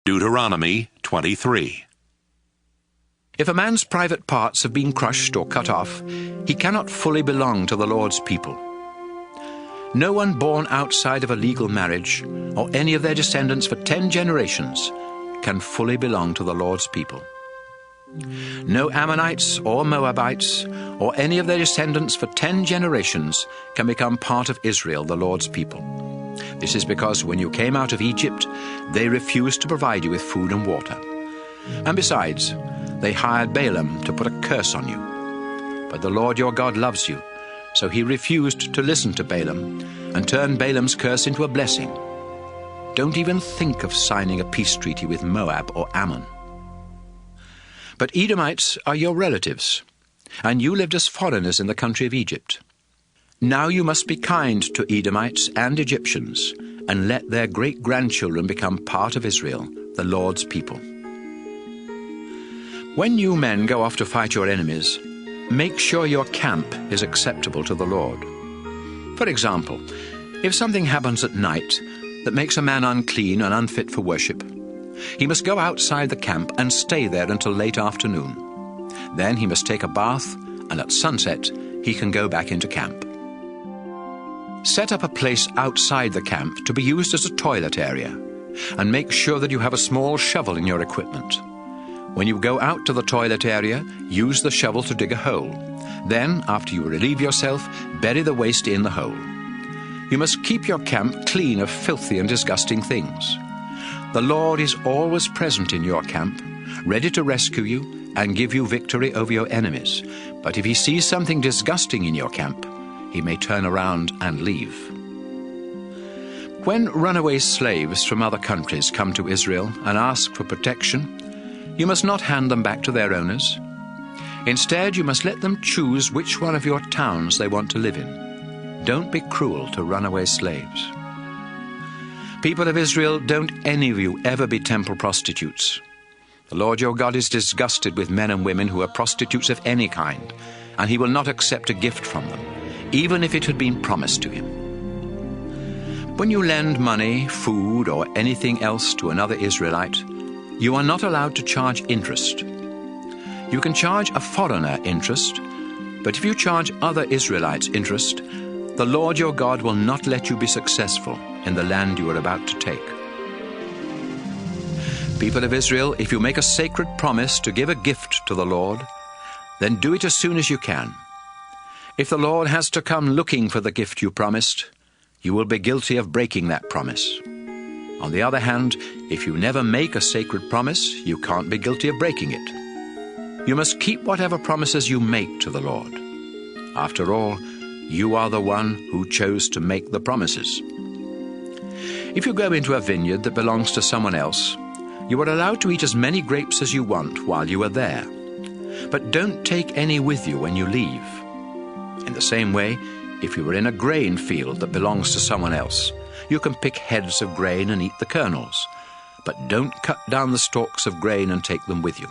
Deuteronomy 23. If a man's private parts have been crushed or cut off, he cannot fully belong to the Lord's people. No one born outside of a legal marriage, or any of their descendants for 10 generations, can fully belong to the Lord's people. No Ammonites or Moabites, or any of their descendants for 10 generations, can become part of Israel, the Lord's people. This is because when you came out of Egypt, they refused to provide you with food and water. And besides, they hired Balaam to put a curse on you. But the Lord your God loves you, so he refused to listen to Balaam and turned Balaam's curse into a blessing. Don't even think of signing a peace treaty with Moab or Ammon. But Edomites are your relatives, and you lived as foreigners in the country of Egypt. Now you must be kind to Edomites and Egyptians, and let their great-grandchildren become part of Israel, the Lord's people. When you men go off to fight your enemies, make sure your camp is acceptable to the Lord. For example, if something happens at night that makes a man unclean and unfit for worship, he must go outside the camp and stay there until late afternoon. Then he must take a bath, and at sunset he can go back into camp. Set up a place outside the camp to be used as a toilet area, and make sure that you have a small shovel in your equipment. When you go out to the toilet area, use the shovel to dig a hole. Then, after you relieve yourself, bury the waste in the hole. You must keep your camp clean of filthy and disgusting things. The Lord is always present in your camp, ready to rescue you and give you victory over your enemies. But if he sees something disgusting in your camp, he may turn around and leave. When runaway slaves from other countries come to Israel and ask for protection, you must not hand them back to their owners. Instead, you must let them choose which one of your towns they want to live in. Don't be cruel to runaway slaves. People of Israel, don't any of you ever be temple prostitutes. The Lord your God is disgusted with men and women who are prostitutes of any kind, and he will not accept a gift from them, even if it had been promised to him. When you lend money, food, or anything else to another Israelite, you are not allowed to charge interest. You can charge a foreigner interest, but if you charge other Israelites interest, the Lord your God will not let you be successful in the land you are about to take. People of Israel, if you make a sacred promise to give a gift to the Lord, then do it as soon as you can. If the Lord has to come looking for the gift you promised, you will be guilty of breaking that promise. On the other hand, if you never make a sacred promise, you can't be guilty of breaking it. You must keep whatever promises you make to the Lord. After all, you are the one who chose to make the promises. If you go into a vineyard that belongs to someone else, you are allowed to eat as many grapes as you want while you are there. But don't take any with you when you leave. In the same way, if you are in a grain field that belongs to someone else, you can pick heads of grain and eat the kernels, but don't cut down the stalks of grain and take them with you.